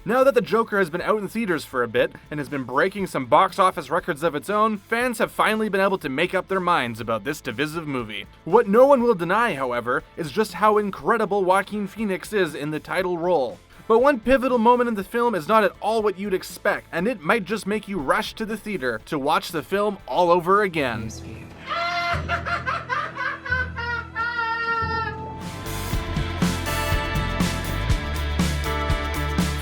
Now that the Joker has been out in theaters for a bit and has been breaking some box office records of its own, fans have finally been able to make up their minds about this divisive movie. What no one will deny, however, is just how incredible Joaquin Phoenix is in the title role. But one pivotal moment in the film is not at all what you'd expect, and it might just make you rush to the theater to watch the film all over again.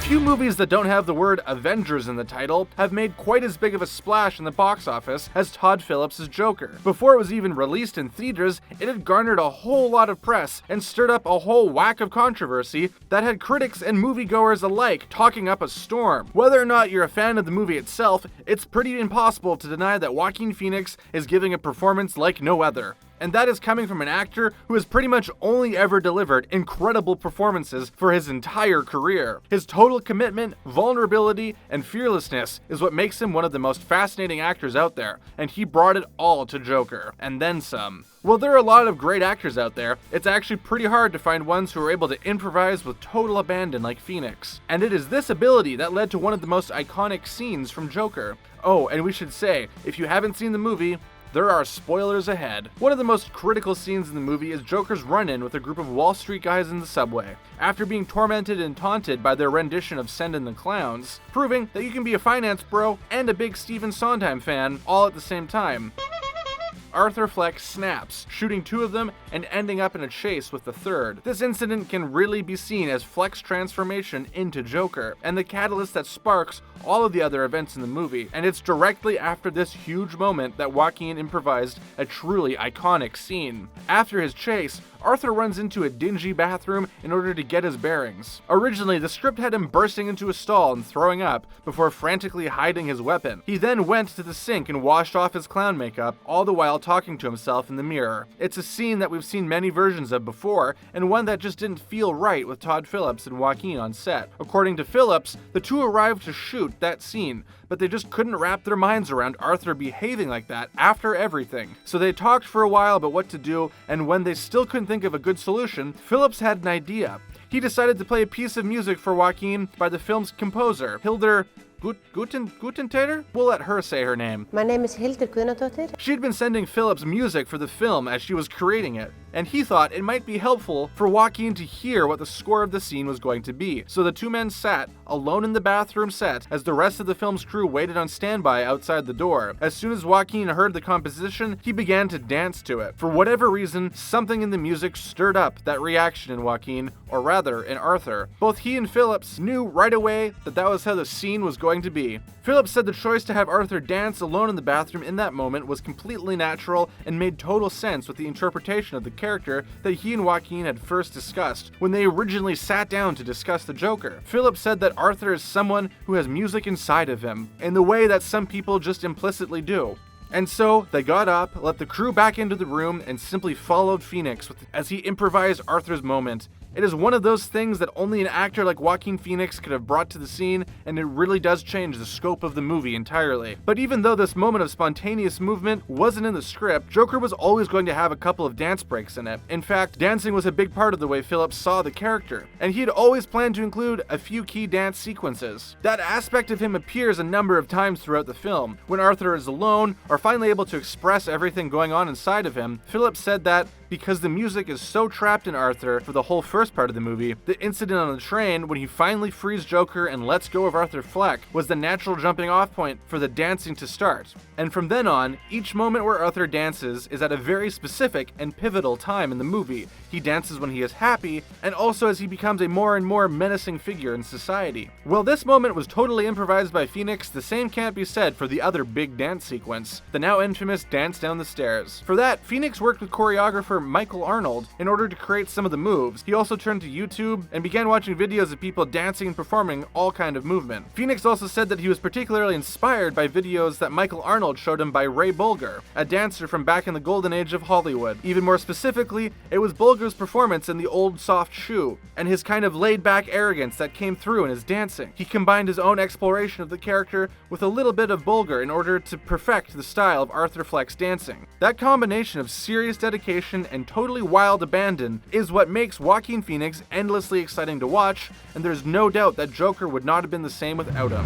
Few movies that don't have the word Avengers in the title have made quite as big of a splash in the box office as Todd Phillips' Joker. Before it was even released in theaters, it had garnered a whole lot of press and stirred up a whole whack of controversy that had critics and moviegoers alike talking up a storm. Whether or not you're a fan of the movie itself, it's pretty impossible to deny that Joaquin Phoenix is giving a performance like no other. And that is coming from an actor who has pretty much only ever delivered incredible performances for his entire career. His total commitment, vulnerability, and fearlessness is what makes him one of the most fascinating actors out there, and he brought it all to Joker, and then some. While there are a lot of great actors out there, it's actually pretty hard to find ones who are able to improvise with total abandon like Phoenix. And it is this ability that led to one of the most iconic scenes from Joker. Oh, and we should say, if you haven't seen the movie, there are spoilers ahead. One of the most critical scenes in the movie is Joker's run-in with a group of Wall Street guys in the subway, after being tormented and taunted by their rendition of Send in the Clowns, proving that you can be a finance bro and a big Stephen Sondheim fan all at the same time. Arthur Fleck snaps, shooting two of them and ending up in a chase with the third. This incident can really be seen as Fleck's transformation into Joker, and the catalyst that sparks all of the other events in the movie, and it's directly after this huge moment that Joaquin improvised a truly iconic scene. After his chase, Arthur runs into a dingy bathroom in order to get his bearings. Originally, the script had him bursting into a stall and throwing up before frantically hiding his weapon. He then went to the sink and washed off his clown makeup, all the while talking to himself in the mirror. It's a scene that we've seen many versions of before, and one that just didn't feel right with Todd Phillips and Joaquin on set. According to Phillips, the two arrived to shoot that scene, but they just couldn't wrap their minds around Arthur behaving like that after everything. So they talked for a while about what to do, and when they still couldn't think of a good solution, Phillips had an idea. He decided to play a piece of music for Joaquin by the film's composer, Hildur Gudnadóttir? We'll let her say her name. My name is Hildur Gudnadóttir. She'd been sending Phillips music for the film as she was creating it, and he thought it might be helpful for Joaquin to hear what the score of the scene was going to be. So the two men sat alone in the bathroom set as the rest of the film's crew waited on standby outside the door. As soon as Joaquin heard the composition, he began to dance to it. For whatever reason, something in the music stirred up that reaction in Joaquin, or rather in Arthur. Both he and Phillips knew right away that that was how the scene was going to be. Phillips said the choice to have Arthur dance alone in the bathroom in that moment was completely natural and made total sense with the interpretation of the character that he and Joaquin had first discussed when they originally sat down to discuss the Joker. Phillips said that Arthur is someone who has music inside of him, in the way that some people just implicitly do. And so, they got up, let the crew back into the room, and simply followed Phoenix as he improvised Arthur's moment. It is one of those things that only an actor like Joaquin Phoenix could have brought to the scene, and it really does change the scope of the movie entirely. But even though this moment of spontaneous movement wasn't in the script, Joker was always going to have a couple of dance breaks in it. In fact, dancing was a big part of the way Phillips saw the character, and he had always planned to include a few key dance sequences. That aspect of him appears a number of times throughout the film. When Arthur is alone, or finally able to express everything going on inside of him, Phillips said that because the music is so trapped in Arthur for the whole first part of the movie, the incident on the train when he finally frees Joker and lets go of Arthur Fleck was the natural jumping off point for the dancing to start. And from then on, each moment where Arthur dances is at a very specific and pivotal time in the movie. He dances when he is happy, and also as he becomes a more and more menacing figure in society. While this moment was totally improvised by Phoenix, the same can't be said for the other big dance sequence, the now infamous dance down the stairs. For that, Phoenix worked with choreographer Michael Arnold in order to create some of the moves. He also turned to YouTube and began watching videos of people dancing and performing all kind of movement. Phoenix also said that he was particularly inspired by videos that Michael Arnold showed him by Ray Bolger, a dancer from back in the golden age of Hollywood. Even more specifically, it was Bolger's performance in The Old Soft Shoe, and his kind of laid-back arrogance that came through in his dancing. He combined his own exploration of the character with a little bit of Bolger in order to perfect the style of Arthur Fleck's dancing. That combination of serious dedication and totally wild abandon is what makes Joaquin Joaquin Phoenix endlessly exciting to watch, and there's no doubt that Joker would not have been the same without him.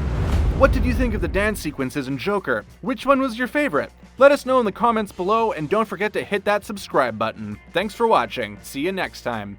What did you think of the dance sequences in Joker? Which one was your favorite? Let us know in the comments below, and don't forget to hit that subscribe button. Thanks for watching. See you next time.